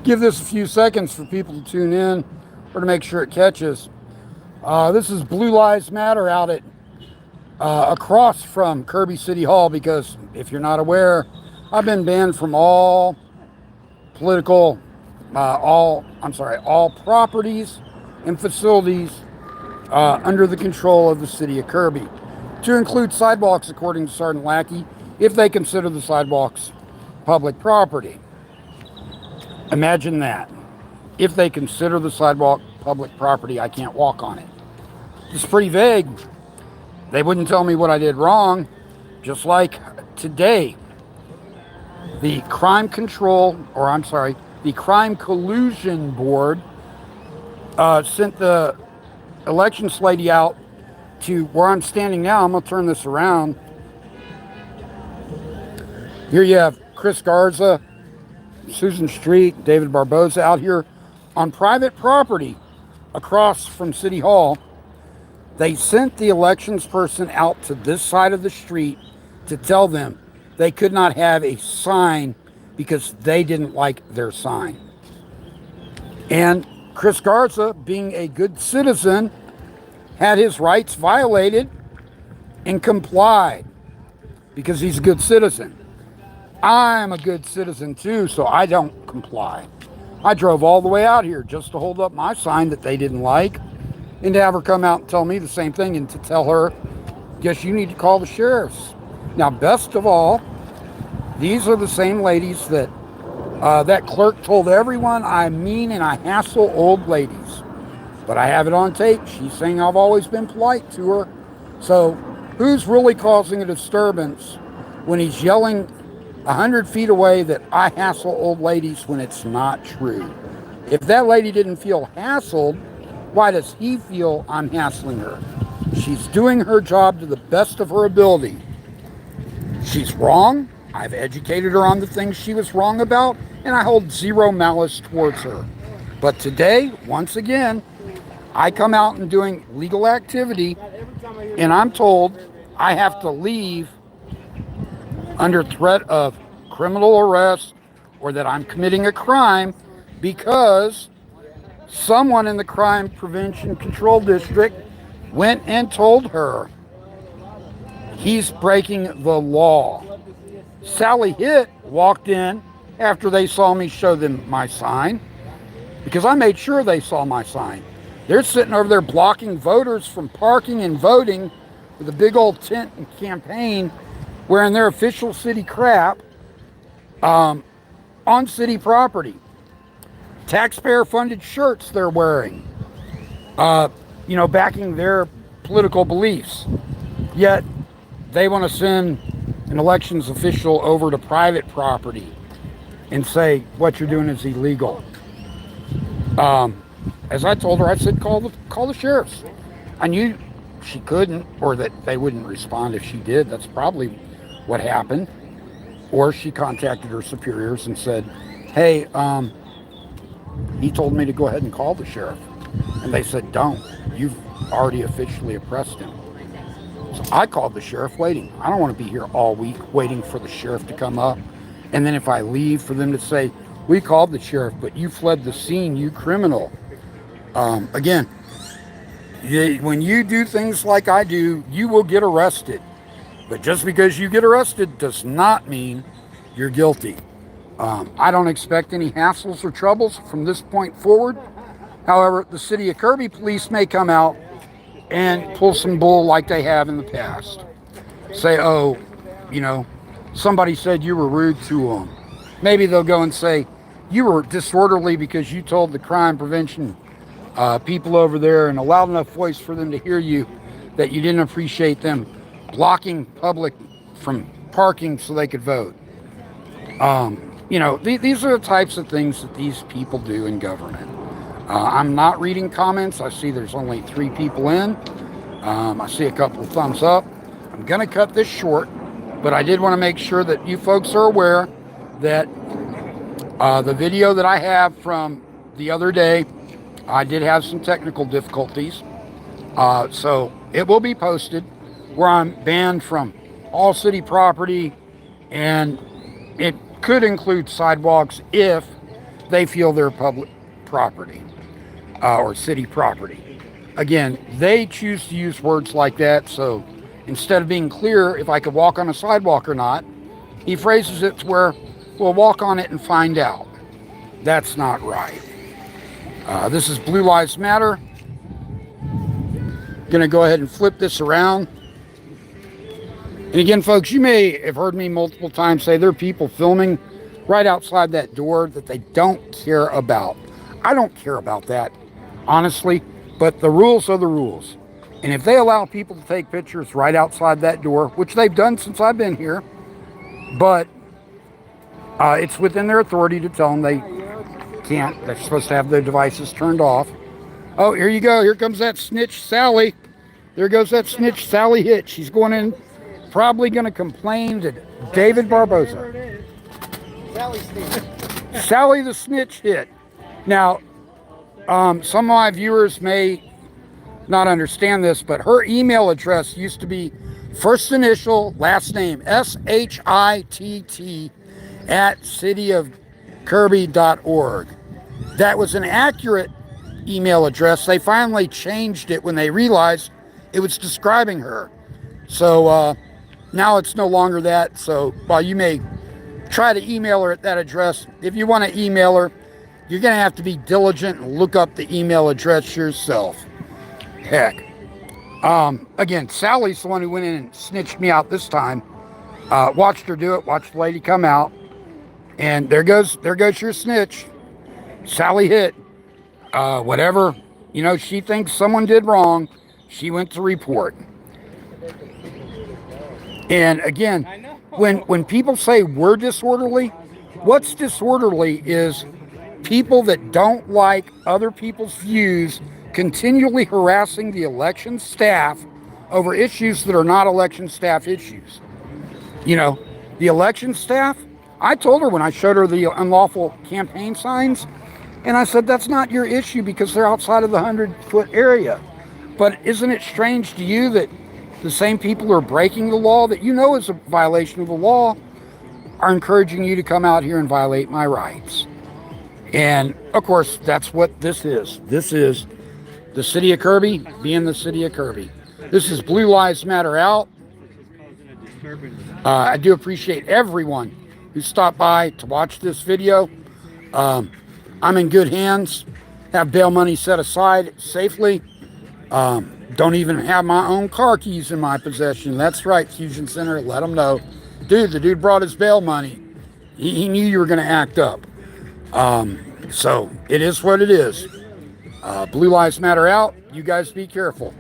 give this a few seconds for people to tune in or to make sure it catches. This is Blue Lives Matter out at across from Kirby City Hall, because if you're not aware, I've been banned from all political, all properties and facilities under the control of the city of Kirby, to include sidewalks, according to Sergeant Lackey, if they consider the sidewalks public property. Imagine that. If they consider the sidewalk public property, I can't walk on it. It's pretty vague. They wouldn't tell me what I did wrong. Just like today, the Crime Collusion Board sent the elections lady out to where I'm standing now. I'm going to turn this around. Here you have Chris Garza, Susan Street, David Barboza out here on private property across from City Hall. They sent the elections person out to this side of the street to tell them they could not have a sign because they didn't like their sign. And Chris Garza, being a good citizen, had his rights violated and complied because he's a good citizen. I'm a good citizen too, so I don't comply. I drove all the way out here just to hold up my sign that they didn't like, and to have her come out and tell me the same thing, and to tell her, guess you need to call the sheriffs. Now, best of all, these are the same ladies that that clerk told everyone I mean and I hassle old ladies. But I have it on tape. She's saying I've always been polite to her. So who's really causing a disturbance when he's yelling 100 feet away that I hassle old ladies when it's not true? If that lady didn't feel hassled, why does he feel I'm hassling her? She's doing her job to the best of her ability. She's wrong. I've educated her on the things she was wrong about, and I hold zero malice towards her. But today, once again, I come out and doing legal activity, and I'm told I have to leave under threat of criminal arrest or that I'm committing a crime because someone in the Crime Prevention Control District went and told her he's breaking the law. Sally Hitt walked in after they saw me show them my sign, because I made sure they saw my sign. They're sitting over there blocking voters from parking and voting with a big old tent and campaign, wearing their official city crap on city property. Taxpayer-funded shirts they're wearing, backing their political beliefs. Yet they want to send an elections official over to private property and say what you're doing is illegal. As I told her, I said call the sheriffs. I knew she couldn't, or that they wouldn't respond if she did. That's probably what happened. Or she contacted her superiors and said, hey, he told me to go ahead and call the sheriff. And they said, don't. You've already officially oppressed him. So I called the sheriff waiting. I don't want to be here all week waiting for the sheriff to come up. And then if I leave, for them to say, we called the sheriff, but you fled the scene, you criminal. Again, when you do things like I do, you will get arrested. But just because you get arrested does not mean you're guilty. I don't expect any hassles or troubles from this point forward. However, the city of Kirby police may come out and pull some bull like they have in the past. Say, oh, somebody said you were rude to them. Maybe they'll go and say, you were disorderly because you told the crime prevention people over there in a loud enough voice for them to hear you that you didn't appreciate them blocking public from parking so they could vote. These are the types of things that these people do in government. I'm not reading comments. I see there's only 3 people in. I see a couple of thumbs up. I'm going to cut this short, but I did want to make sure that you folks are aware that the video that I have from the other day, I did have some technical difficulties. So it will be posted, where I'm banned from all city property, and it could include sidewalks if they feel they're public property or city property. Again, they choose to use words like that, so instead of being clear if I could walk on a sidewalk or not, he phrases it to where we'll walk on it and find out. That's not right. This is Blue Lives Matter. Gonna go ahead and flip this around. And again, folks, you may have heard me multiple times say there are people filming right outside that door that they don't care about. I don't care about that, honestly, but the rules are the rules. And if they allow people to take pictures right outside that door, which they've done since I've been here, but it's within their authority to tell them they can't. They're supposed to have their devices turned off. Oh, here you go. Here comes that snitch Sally. There goes that snitch Sally Hit. She's going in, probably going to complain to David Barboza. Sally the Snitch Hit. Now, some of my viewers may not understand this, but her email address used to be first initial, last name, SHITT at cityofkirby.org. That was an accurate email address. They finally changed it when they realized it was describing her. So now it's no longer that. So while you may try to email her at that address, if you want to email her, you're going to have to be diligent and look up the email address yourself. Heck. Again, Sally's the one who went in and snitched me out this time. Watched her do it, watched the lady come out. And there goes your snitch. Sally Hit. Whatever, she thinks someone did wrong, she went to report. And again, when people say we're disorderly, what's disorderly is people that don't like other people's views continually harassing the election staff over issues that are not election staff issues. The election staff, I told her when I showed her the unlawful campaign signs, and I said, that's not your issue because they're outside of the 100-foot area. But isn't it strange to you that the same people who are breaking the law that you know is a violation of the law are encouraging you to come out here and violate my rights? And of course, that's what this is. This is the city of Kirby being the city of Kirby. This is Blue Lives Matter out. I do appreciate everyone who stopped by to watch this video. I'm in good hands. Have bail money set aside safely. Don't even have my own car keys in my possession. That's right, Fusion Center. Let them know. The dude brought his bail money. He knew you were going to act up. So it is what it is. Blue Lives Matter out. You guys be careful.